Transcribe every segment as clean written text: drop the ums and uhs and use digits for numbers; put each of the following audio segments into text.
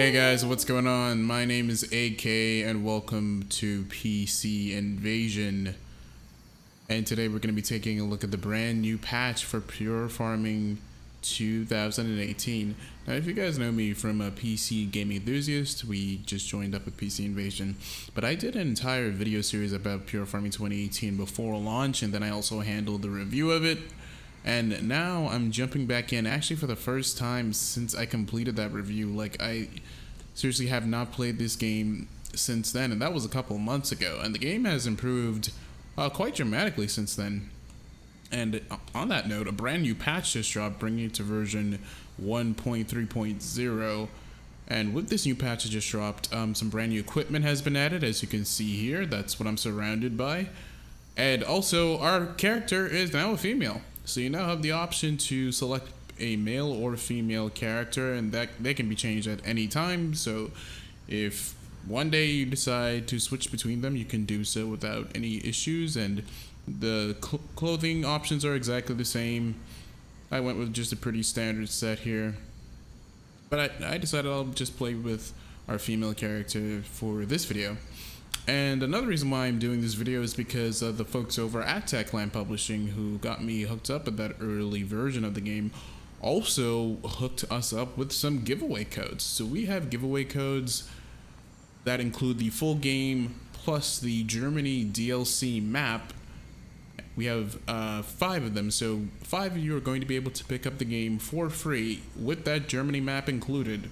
Hey guys, what's going on? My name is AK and welcome to PC Invasion. And today we're going to be taking a look at the brand new patch for Pure Farming 2018. Now if you guys know me from a PC gaming enthusiast, we just joined up with PC Invasion. But I did an entire video series about Pure Farming 2018 before launch, and then I also handled the review of it. And now I'm jumping back in actually for the first time since I completed that review. Like, I seriously have not played this game since then, and that was a couple months ago. And the game has improved quite dramatically since then. And on that note, a brand new patch just dropped, bringing it to version 1.3.0. And with this new patch that just dropped, some brand new equipment has been added, as you can see here. That's what I'm surrounded by. And also, our character is now a female. So you now have the option to select a male or female character, and that they can be changed at any time. So if one day you decide to switch between them, you can do so without any issues. And the clothing options are exactly the same. I went with just a pretty standard set here, but I decided I'll just play with our female character for this video. And another reason why I'm doing this video is because the folks over at Techland Publishing, who got me hooked up at that early version of the game, also hooked us up with some giveaway codes. So we have giveaway codes that include the full game plus the Germany DLC map. We have 5 of them, so 5 of you are going to be able to pick up the game for free with that Germany map included.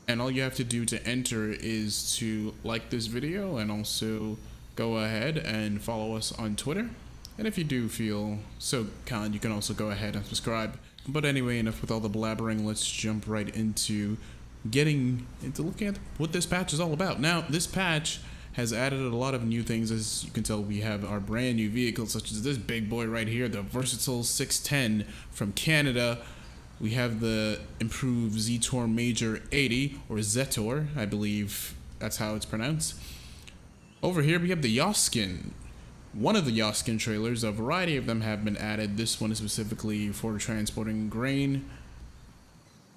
And all you have to do to enter is to like this video and also go ahead and follow us on Twitter. And if you do feel so kind, you can also go ahead and subscribe. But anyway, enough with all the blabbering. Let's jump right into looking at what this patch is all about. Now, this patch has added a lot of new things. As you can tell, we have our brand new vehicles, such as this big boy right here, the versatile 610 from Canada. We have the improved Zetor Major 80, or Zetor, I believe that's how it's pronounced. Over here we have the Joskin, one of the Joskin trailers. A variety of them have been added. This one is specifically for transporting grain.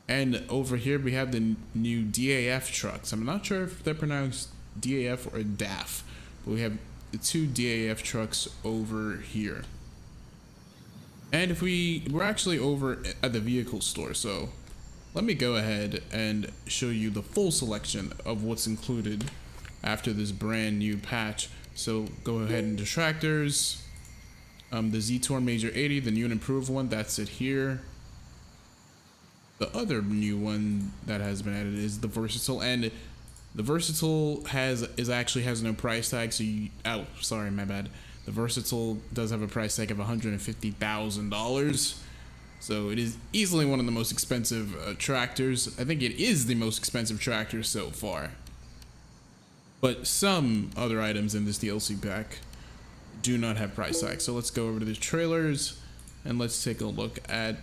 And over here we have the new DAF trucks. I'm not sure if they're pronounced DAF or DAF, but we have the 2 DAF trucks over here. And if we're actually over at the vehicle store, so let me go ahead and show you the full selection of what's included after this brand new patch. So go ahead into tractors, the Zetor Major 80, the new and improved one, that's it here. The other new one that has been added is the versatile, and the versatile actually has no price tag, so sorry, my bad. The versatile does have a price tag of $150,000, so it is easily one of the most expensive tractors. I think it is the most expensive tractor so far. But some other items in this DLC pack do not have price tags. So let's go over to the trailers and let's take a look at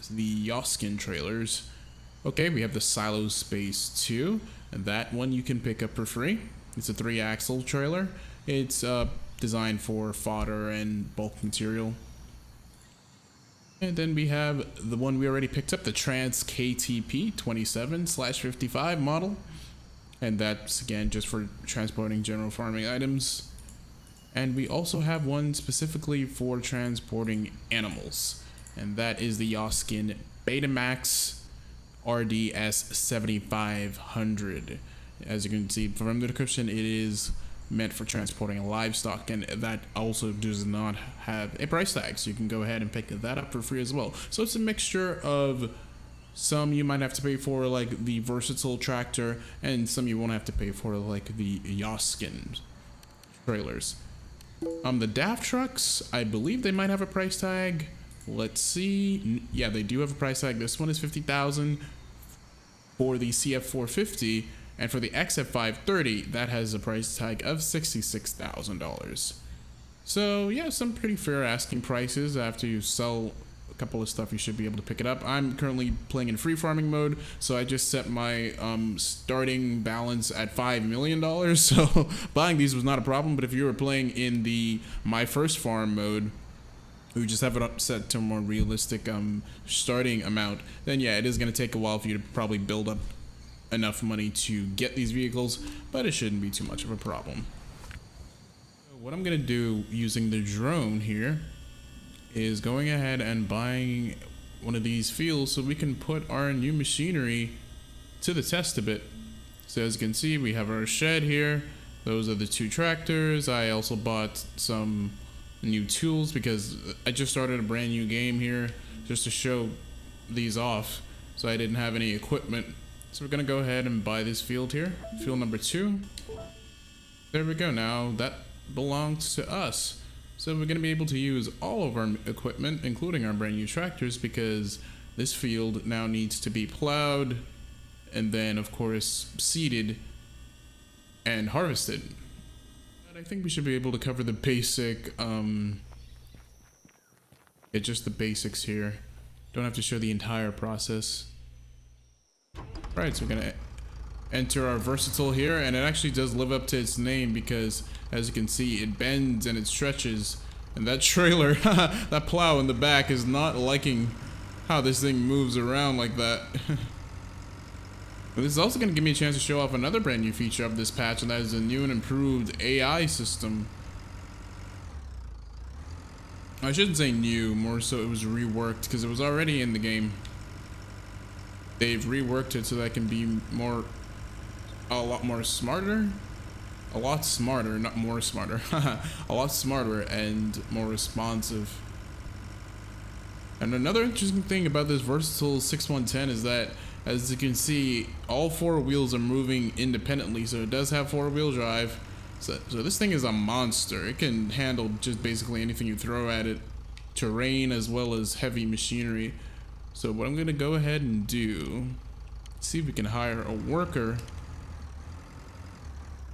the Joskin trailers. Okay, we have the Silo Space 2, and that one you can pick up for free. It's a 3-axle trailer. It's designed for fodder and bulk material. And then we have the one we already picked up, the Trans KTP 27/55 model, and that's again just for transporting general farming items. And we also have one specifically for transporting animals, and that is the Joskin Betamax RDS 7500. As you can see from the description, it is meant for transporting livestock, and that also does not have a price tag, so you can go ahead and pick that up for free as well. So it's a mixture of some you might have to pay for, like the versatile tractor, and some you won't have to pay for, like the Joskin trailers. The DAF trucks, I believe they might have a price tag. Let's see. Yeah, they do have a price tag. This one is $50,000 for the CF450. And for the XF530, that has a price tag of $66,000. So yeah, some pretty fair asking prices. After you sell a couple of stuff, you should be able to pick it up. I'm currently playing in free farming mode, so I just set my starting balance at $5 million. So buying these was not a problem. But if you were playing in the My First Farm mode, we just have it up set to a more realistic starting amount, then yeah, it is going to take a while for you to probably build up enough money to get these vehicles, but it shouldn't be too much of a problem. So what I'm gonna do using the drone here is going ahead and buying one of these fields so we can put our new machinery to the test a bit. So as you can see, we have our shed here. Those are the 2 tractors. I also bought some new tools because I just started a brand new game here just to show these off, so I didn't have any equipment. So we're gonna go ahead and buy this field here, field number 2. There we go. Now that belongs to us, so we're gonna be able to use all of our equipment, including our brand new tractors, because this field now needs to be plowed and then of course seeded and harvested. But I think we should be able to cover the basic just the basics here. Don't have to show the entire process. Right, so we're gonna enter our versatile here, and it actually does live up to its name because as you can see, it bends and it stretches, and that trailer that plow in the back is not liking how this thing moves around like that. This is also going to give me a chance to show off another brand new feature of this patch, and that is a new and improved AI system. I shouldn't say new, more so it was reworked because it was already in the game. They've reworked it so that it can be a lot more smarter. A lot smarter, not more smarter. A lot smarter and more responsive. And another interesting thing about this Versatile 6110 is that, as you can see, all 4 wheels are moving independently, so it does have 4-wheel drive. So this thing is a monster. It can handle just basically anything you throw at it, terrain as well as heavy machinery. So what I'm gonna go ahead and do, see if we can hire a worker.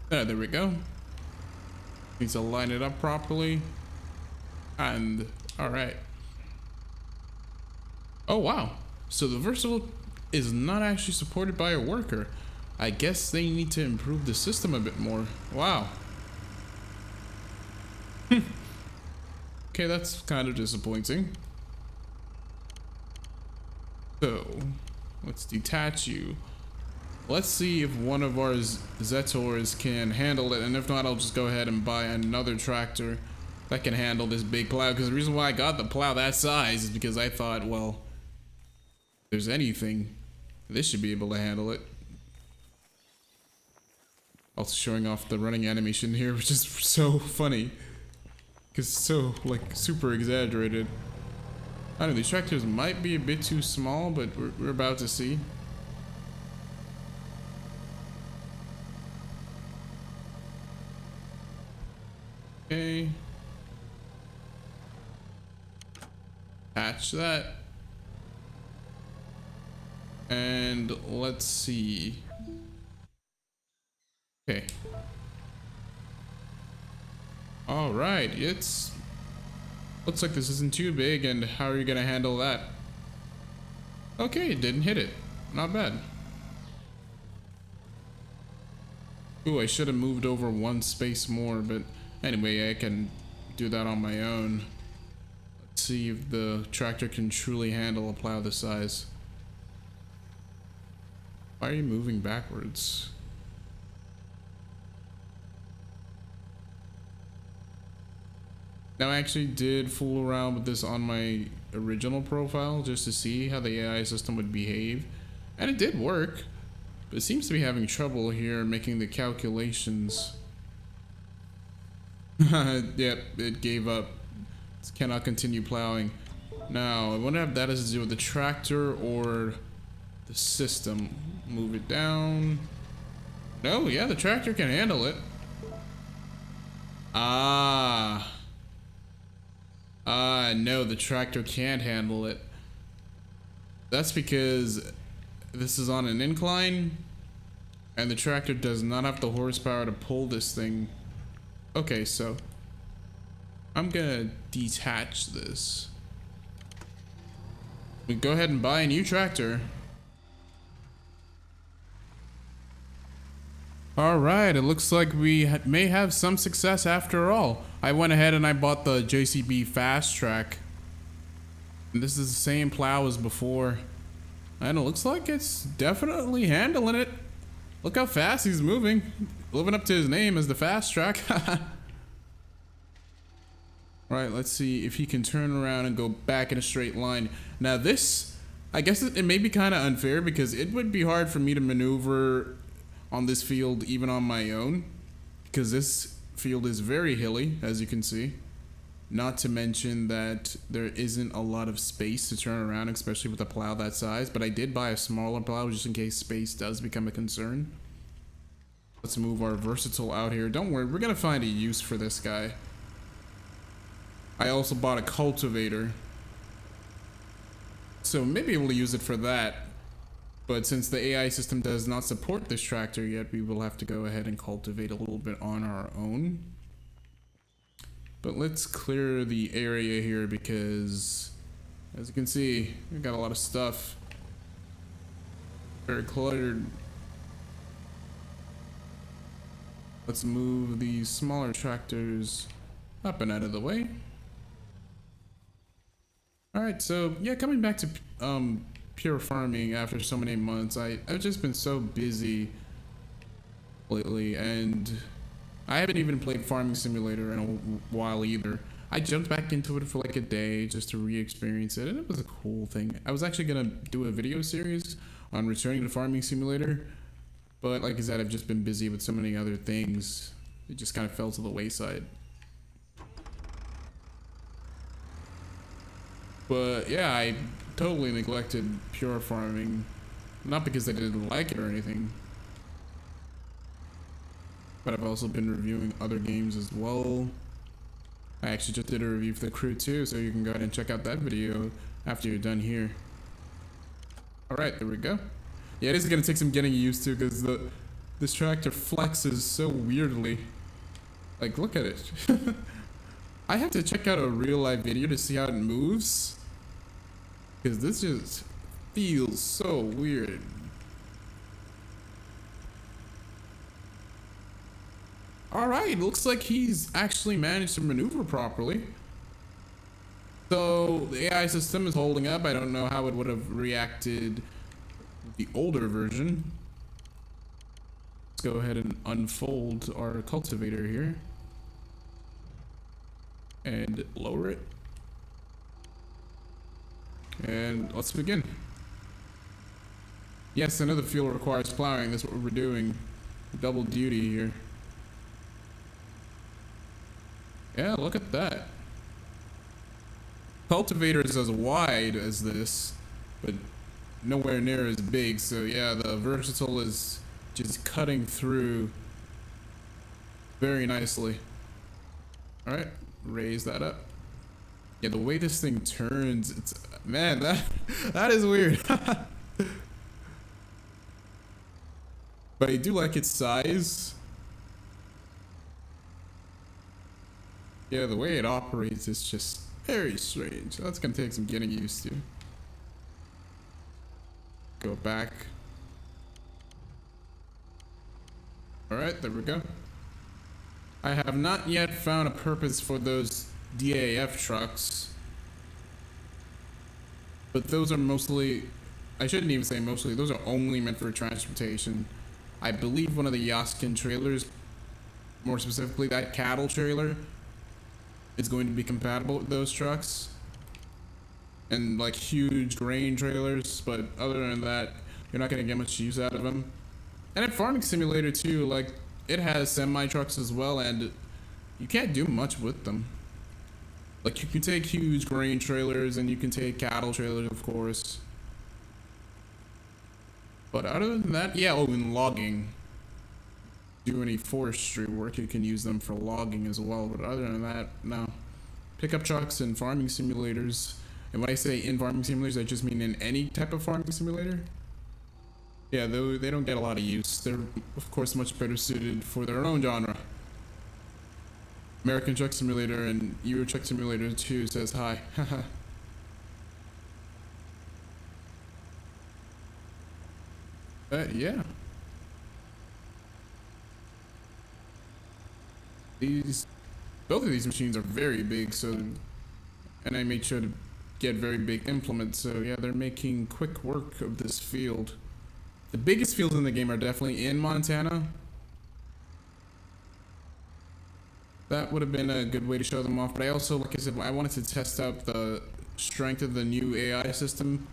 There we go. Needs to line it up properly. And all right. Oh wow. So the Versatile is not actually supported by a worker. I guess they need to improve the system a bit more. Wow. Okay, that's kind of disappointing. So let's detach you. Let's see if one of our Zetors can handle it, and if not, I'll just go ahead and buy another tractor that can handle this big plow. Because the reason why I got the plow that size is because I thought, well, if there's anything, this should be able to handle it. Also showing off the running animation here, which is so funny. Because it's so, like, super exaggerated. I don't know, these tractors might be a bit too small, but we're about to see. Okay. Patch that. And let's see. Okay. All right, looks like this isn't too big, and how are you gonna handle that? Okay, it didn't hit it. Not bad. Ooh, I should have moved over 1 space more, but anyway, I can do that on my own. Let's see if the tractor can truly handle a plow this size. Why are you moving backwards? Now, I actually did fool around with this on my original profile just to see how the AI system would behave, and it did work, but it seems to be having trouble here making the calculations. Yep, it gave up. It cannot continue plowing. Now, I wonder if that has to do with the tractor or the system. Move it down. No, yeah, the tractor can handle it. No, the tractor can't handle it. That's because this is on an incline, and the tractor does not have the horsepower to pull this thing. Okay, so I'm gonna detach this. We go ahead and buy a new tractor. Alright, it looks like we may have some success after all. I went ahead and I bought the JCB Fast Track. And this is the same plow as before. And it looks like it's definitely handling it. Look how fast he's moving. Living up to his name as the fast track. Alright, let's see if he can turn around and go back in a straight line. Now this, I guess it may be kind of unfair because it would be hard for me to maneuver on this field even on my own. Because this field is very hilly, as you can see. Not to mention that there isn't a lot of space to turn around, especially with a plow that size. But I did buy a smaller plow just in case space does become a concern. Let's move our versatile out here. Don't worry, we're going to find a use for this guy. I also bought a cultivator, so maybe we'll use it for that. But since the AI system does not support this tractor yet, we will have to go ahead and cultivate a little bit on our own. But let's clear the area here because, as you can see, we've got a lot of stuff. Very cluttered. Let's move these smaller tractors up and out of the way. Alright, so yeah, coming back to pure farming after so many months, I've just been so busy lately, and I haven't even played Farming Simulator in a while either. I jumped back into it for like a day just to re-experience it, and it was a cool thing. I was actually gonna do a video series on returning to Farming Simulator, but like I said, I've just been busy with so many other things. It just kind of fell to the wayside. But yeah, I totally neglected pure farming. Not because I didn't like it or anything. But I've also been reviewing other games as well. I actually just did a review for The Crew 2, so you can go ahead and check out that video after you're done here. Alright, there we go. Yeah, it is going to take some getting used to because this tractor flexes so weirdly. Like, look at it. I have to check out a real life video to see how it moves. Because this just feels so weird. Alright, looks like he's actually managed to maneuver properly. So the AI system is holding up. I don't know how it would have reacted with the older version. Let's go ahead and unfold our cultivator here. And lower it. And let's begin. Yes, another field requires plowing. That's what we're doing. Double duty here. Yeah, look at that. Cultivator is as wide as this, but nowhere near as big. So yeah, the versatile is just cutting through very nicely. All right, raise that up. Yeah, the way this thing turns, it's, man, that is weird. But I do like its size. Yeah, the way it operates is just very strange. That's gonna take some getting used to. Go back. Alright, there we go. I have not yet found a purpose for those DAF trucks, but those are mostly, I shouldn't even say mostly, those are only meant for transportation. I believe one of the Joskin trailers, more specifically that cattle trailer, is going to be compatible with those trucks, and like huge grain trailers, but other than that, you're not going to get much use out of them. And in Farming Simulator too, like, it has semi-trucks as well, and you can't do much with them. Like, you can take huge grain trailers and you can take cattle trailers, of course. But other than that, yeah, oh, and logging. Do any forestry work, you can use them for logging as well. But other than that, no. Pickup trucks and farming simulators. And when I say in farming simulators, I just mean in any type of farming simulator. Yeah, they don't get a lot of use. They're, of course, much better suited for their own genre. American Truck Simulator and Euro Truck Simulator 2 says hi. Yeah. Both of these machines are very big, so, and I made sure to get very big implements, so yeah, they're making quick work of this field. The biggest fields in the game are definitely in Montana. That would have been a good way to show them off, but I also, like I said, I wanted to test out the strength of the new AI system.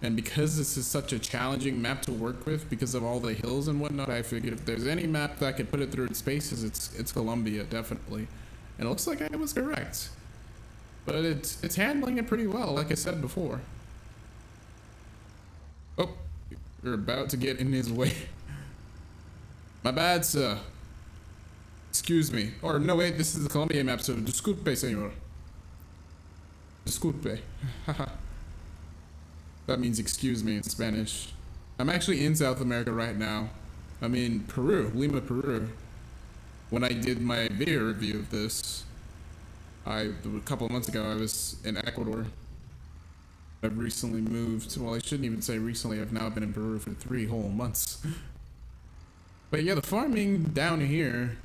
And because this is such a challenging map to work with because of all the hills and whatnot, I figured if there's any map that could put it through its paces, it's Colombia, definitely. And it looks like I was correct. But it's handling it pretty well, like I said before. Oh, you're about to get in his way. My bad, sir. Excuse me. Or no, wait, this is the Colombia map, so disculpe, señor. Disculpe. Haha. That means excuse me in Spanish. I'm actually in South America right now. I'm in Peru, Lima, Peru. When I did my video review of this, a couple of months ago, I was in Ecuador. I've recently moved. Well, I shouldn't even say recently. I've now been in Peru for 3 whole months. But yeah, the farming down here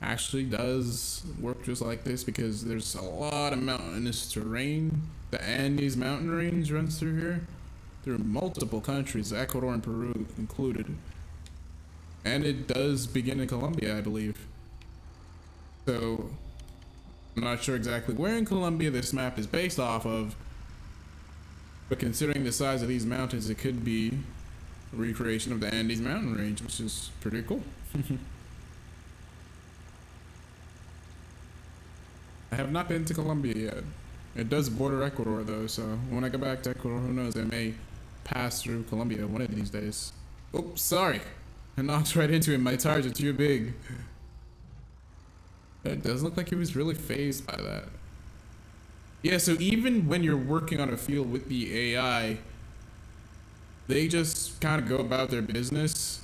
actually does work just like this because there's a lot of mountainous terrain. The Andes mountain range runs through here, through multiple countries, Ecuador and Peru included. And it does begin in Colombia, I believe. So, I'm not sure exactly where in Colombia this map is based off of, but considering the size of these mountains, it could be a recreation of the Andes mountain range, which is pretty cool. I have not been to Colombia yet. It does border Ecuador though, so when I go back to Ecuador, who knows, I may pass through Colombia one of these days. Oops, sorry. I knocked right into him. My tires are too big. It does look like he was really fazed by that. Yeah, so even when you're working on a field with the AI, they just kind of go about their business.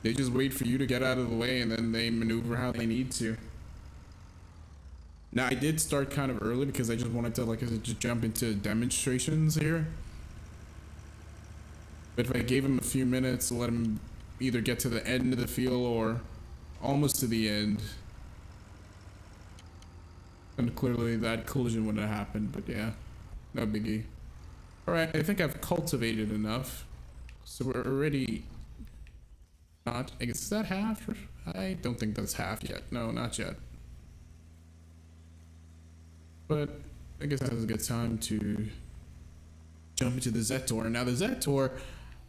They just wait for you to get out of the way and then they maneuver how they need to. Now I did start kind of early because I just wanted to, like I said, just jump into demonstrations here. But if I gave him a few minutes to let him either get to the end of the field or almost to the end, then clearly that collision wouldn't have happened, but yeah, no biggie. Alright, I think I've cultivated enough. So we're already not, I guess, is that half? I don't think that's half yet. No, not yet. But I guess that was a good time to jump into the Zetor. Now the Zetor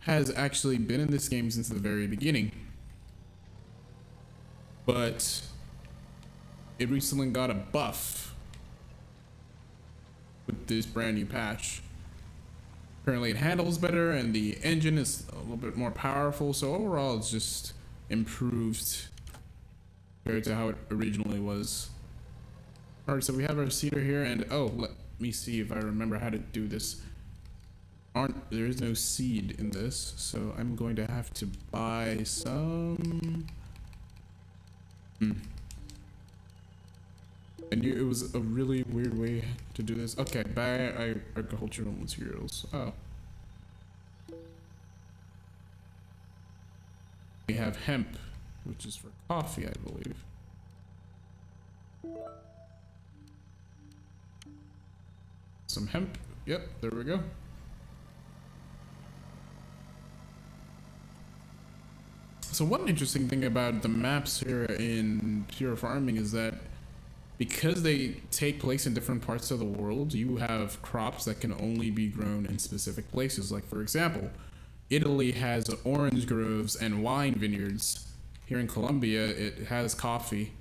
has actually been in this game since the very beginning, but it recently got a buff with this brand new patch. Apparently it handles better and the engine is a little bit more powerful, so overall it's just improved compared to how it originally was. Alright, so we have our seeder here, and oh, let me see if I remember how to do this. There is no seed in this, so I'm going to have to buy some. I knew it was a really weird way to do this. Okay, buy agricultural materials. Oh. We have hemp, which is for coffee, I believe. Some hemp. Yep, there we go. So one interesting thing about the maps here in Pure Farming is that because they take place in different parts of the world, you have crops that can only be grown in specific places. Like, for example, Italy has orange groves and wine vineyards. Here in Colombia, it has coffee.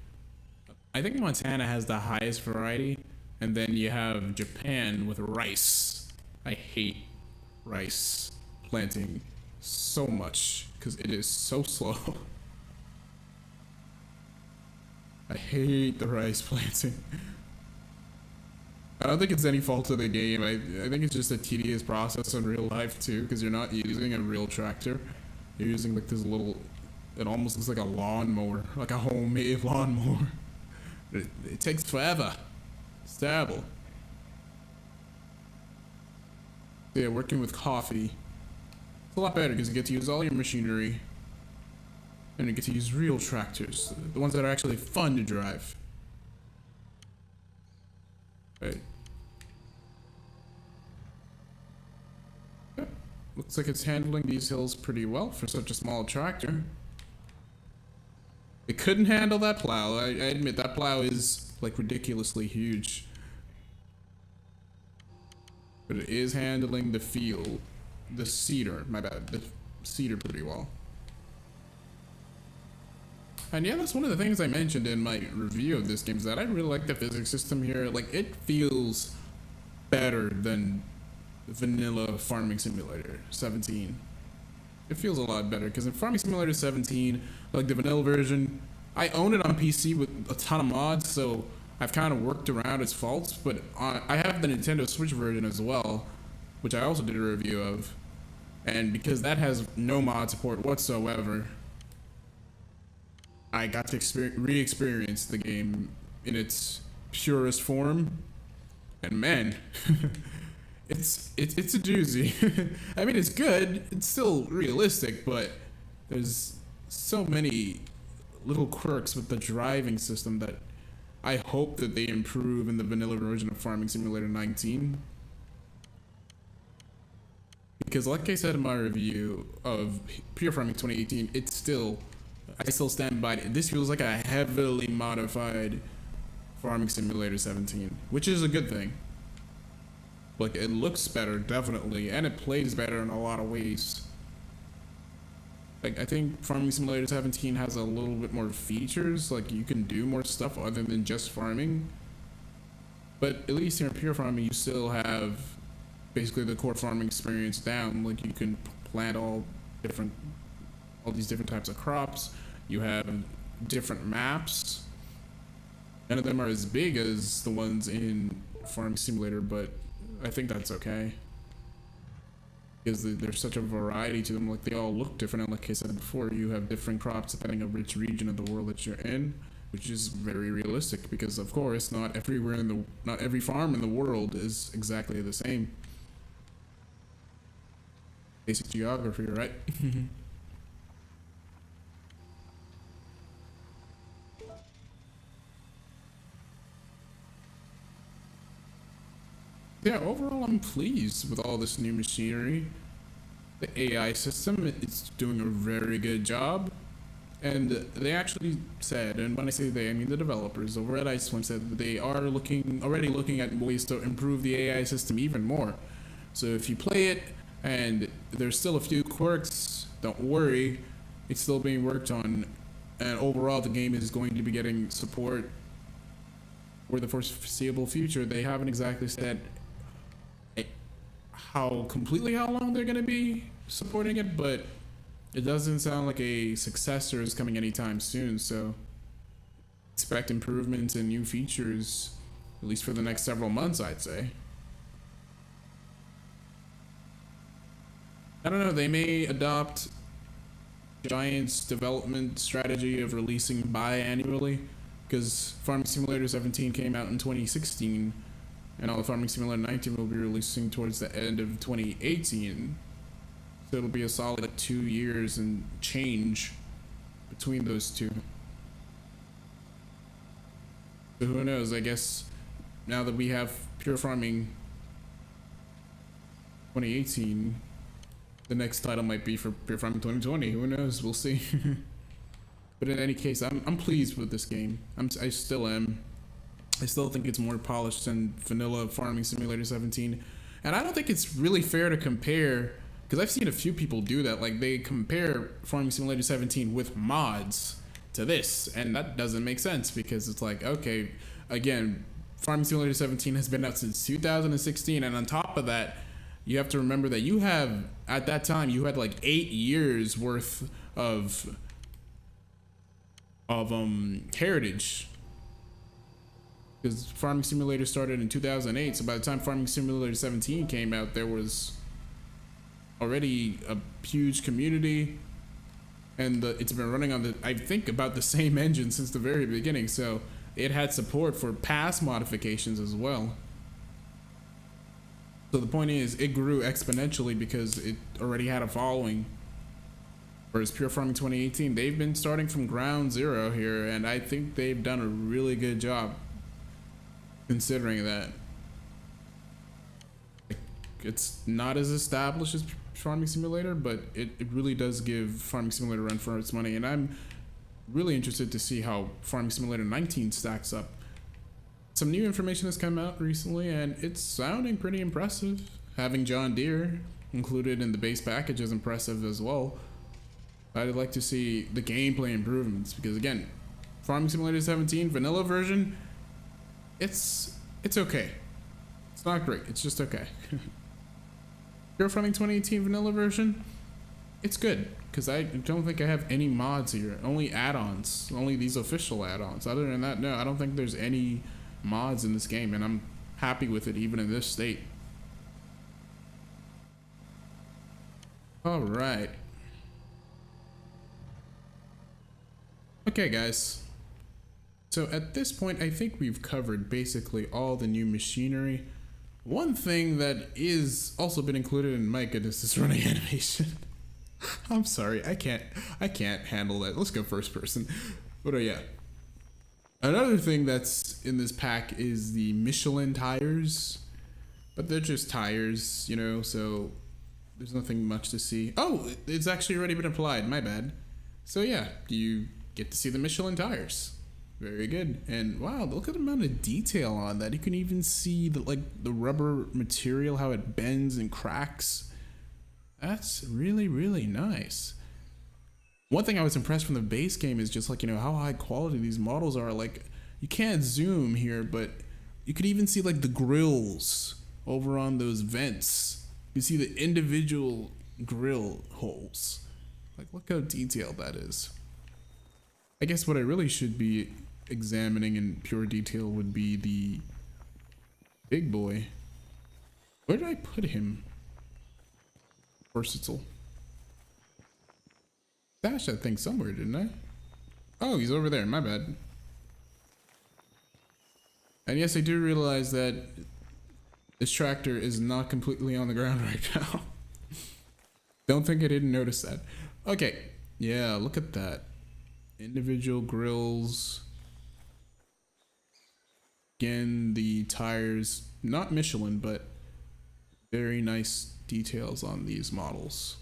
I think Montana has the highest variety. And then you have Japan with rice. I hate rice planting so much because it is so slow. I hate the rice planting. I don't think it's any fault of the game. I think it's just a tedious process in real life too, because you're not using a real tractor. You're using like this little, it almost looks like a lawnmower, like a homemade lawnmower. It takes forever. It's terrible. Yeah, working with coffee, it's a lot better because you get to use all your machinery and you get to use real tractors, the ones that are actually fun to drive. Right. Looks like it's handling these hills pretty well for such a small tractor. It couldn't handle that plow. I admit that plow is like ridiculously huge. But it is handling the field, the cedar, my bad, the cedar pretty well. And yeah, that's one of the things I mentioned in my review of this game, is that I really like the physics system here. Like, it feels better than vanilla Farming Simulator 17. It feels a lot better, because in Farming Simulator 17, like the vanilla version, I own it on PC with a ton of mods, so I've kind of worked around its faults, but I have the Nintendo Switch version as well, which I also did a review of. And because that has no mod support whatsoever, I got to re-experience the game in its purest form, and man, it's a doozy. I mean, it's good. It's still realistic, but there's so many little quirks with the driving system that I hope that they improve in the vanilla version of Farming Simulator 19. Because like I said in my review of Pure Farming 2018, I still stand by it. This feels like a heavily modified Farming Simulator 17, which is a good thing. Like, it looks better, definitely, and it plays better in a lot of ways. Like, I think Farming Simulator 17 has a little bit more features, like you can do more stuff other than just farming. But at least here in Pure Farming, you still have basically the core farming experience down. Like, you can plant all these different types of crops. You have different maps. None of them are as big as the ones in Farming Simulator, but I think that's okay, because there's such a variety to them. Like, they all look different, and like I said before, you have different crops depending on which region of the world that you're in, which is very realistic, because of course not every farm in the world is exactly the same. Basic geography, right? Yeah, overall I'm pleased with all this new machinery. The AI system, it's doing a very good job. And they actually said, and when I say they, I mean the developers over at Iceland, said that they are already looking at ways to improve the AI system even more. So if you play it and there's still a few quirks, don't worry, it's still being worked on. And overall the game is going to be getting support for the foreseeable future. They haven't exactly said how long they're going to be supporting it, but it doesn't sound like a successor is coming anytime soon, so expect improvements and new features at least for the next several months, I'd say. I don't know, they may adopt Giant's development strategy of releasing biannually, because Farming Simulator 17 came out in 2016, and all the Farming Simulator 19 will be releasing towards the end of 2018. So it'll be a solid 2 years and change between those two. So who knows, I guess now that we have Pure Farming 2018, the next title might be for Pure Farming 2020. Who knows, we'll see. But in any case, I'm pleased with this game. I still am. I still think it's more polished than vanilla Farming Simulator 17. And I don't think it's really fair to compare, because I've seen a few people do that. Like, they compare Farming Simulator 17 with mods to this, and that doesn't make sense, because it's like, okay, again, Farming Simulator 17 has been out since 2016, and on top of that, you have to remember that you have, at that time, you had like 8 years worth of heritage. Because Farming Simulator started in 2008, so by the time Farming Simulator 17 came out, there was already a huge community, and it's been running on I think about the same engine since the very beginning, so it had support for past modifications as well. So the point is, it grew exponentially because it already had a following. Whereas Pure Farming 2018, they've been starting from ground zero here, and I think they've done a really good job considering that. It's not as established as Farming Simulator, but it really does give Farming Simulator a run for its money, and I'm really interested to see how Farming Simulator 19 stacks up. Some new information has come out recently, and it's sounding pretty impressive. Having John Deere included in the base package is impressive as well. I'd like to see the gameplay improvements, because again, Farming Simulator 17 vanilla version, it's okay. It's not great, it's just okay. Pure Farming 2018 vanilla version, it's good, because I don't think I have any mods here. Only add-ons, only these official add-ons. Other than that, no, I don't think there's any mods in this game, and I'm happy with it even in this state. All right. Okay, guys. So at this point, I think we've covered basically all the new machinery. One thing that is also been included in my goodness is running animation. I'm sorry, I can't handle that. Let's go first person. But yeah. Another thing that's in this pack is the Michelin tires. But they're just tires, you know, so there's nothing much to see. Oh, it's actually already been applied, my bad. So yeah, you get to see the Michelin tires. Very good. And wow, look at the amount of detail on that. You can even see the the rubber material, how it bends and cracks. That's really, really nice. One thing I was impressed from the base game is just like, you know, how high quality these models are. Like, you can't zoom here, but you could even see like the grills over on those vents. You see the individual grill holes. Like, look how detailed that is. I guess what I really should be examining in pure detail would be the big boy. Where did I put him? Versatile. Stashed that thing somewhere, didn't I? Oh, he's over there, my bad. And yes, I do realize that this tractor is not completely on the ground right now. Don't think I didn't notice that. Okay, yeah, look at that. Individual grills. Again, the tires, not Michelin, but very nice details on these models.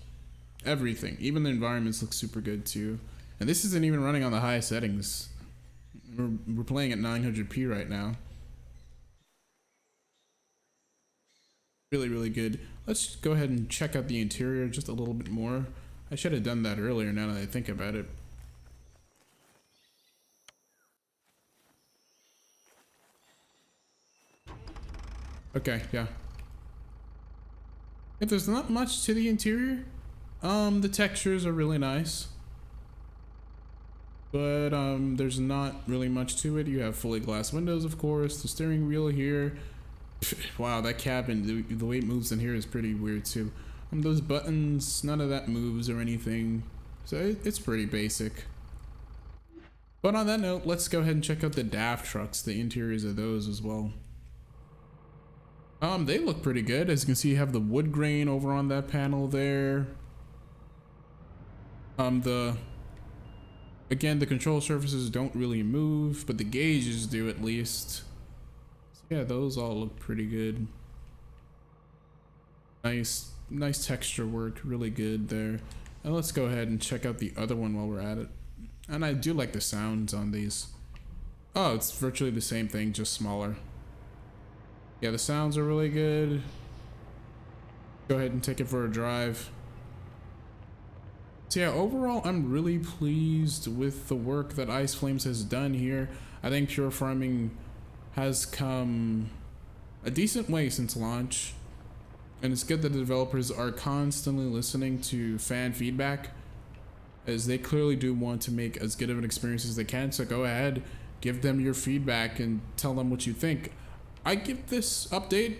Everything, even the environments look super good too. And this isn't even running on the highest settings. We're playing at 900p right now. Really, really good. Let's go ahead and check out the interior just a little bit more. I should have done that earlier now that I think about it. Okay, yeah. If there's not much to the interior, the textures are really nice. But there's not really much to it. You have fully glass windows, of course. The steering wheel here. Wow, that cabin, the way it moves in here is pretty weird too. Those buttons, none of that moves or anything. So it's pretty basic. But on that note, let's go ahead and check out the DAF trucks, the interiors of those as well. They look pretty good. As you can see, you have the wood grain over on that panel there. Again, the control surfaces don't really move, but the gauges do at least. So yeah, those all look pretty good. Nice texture work, really good there. And let's go ahead and check out the other one while we're at it. And I do like the sounds on these. Oh, it's virtually the same thing, just smaller. Yeah, the sounds are really good. Go ahead and take it for a drive. So yeah, overall, I'm really pleased with the work that Ice Flames has done here. I think Pure Farming has come a decent way since launch. And it's good that the developers are constantly listening to fan feedback, as they clearly do want to make as good of an experience as they can. So go ahead, give them your feedback and tell them what you think. I give this update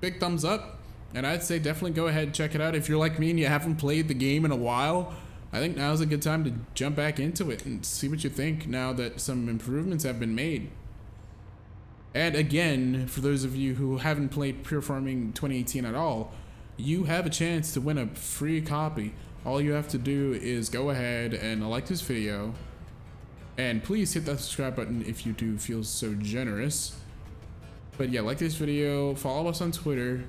big thumbs up, and I'd say definitely go ahead and check it out. If you're like me and you haven't played the game in a while, I think now's a good time to jump back into it and see what you think now that some improvements have been made. And again, for those of you who haven't played Pure Farming 2018 at all, you have a chance to win a free copy. All you have to do is go ahead and like this video, and please hit that subscribe button if you do feel so generous. But yeah, like this video, follow us on Twitter,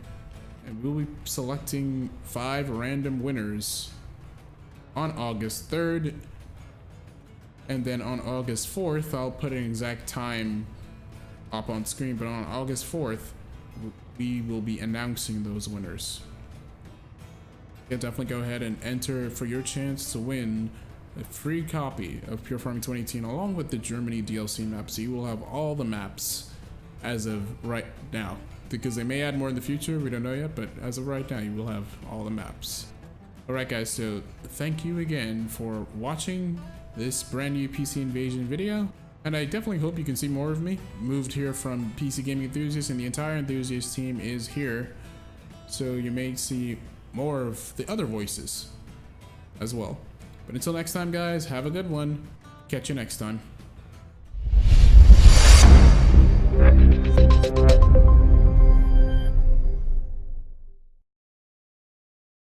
and we'll be selecting 5 random winners on August 3rd. And then on August 4th, I'll put an exact time up on screen, but on August 4th, we will be announcing those winners. Yeah, definitely go ahead and enter for your chance to win a free copy of Pure Farming 2018 along with the Germany DLC map. So you will have all the maps as of right now, because they may add more in the future, we don't know yet, but as of right now you will have all the maps. Alright guys, so thank you again for watching this brand new PC Invasion video, and I definitely hope you can see more of me. Moved here from PC Gaming Enthusiast, and the entire Enthusiast team is here, so you may see more of the other voices as well. But until next time guys, have a good one. Catch you next time.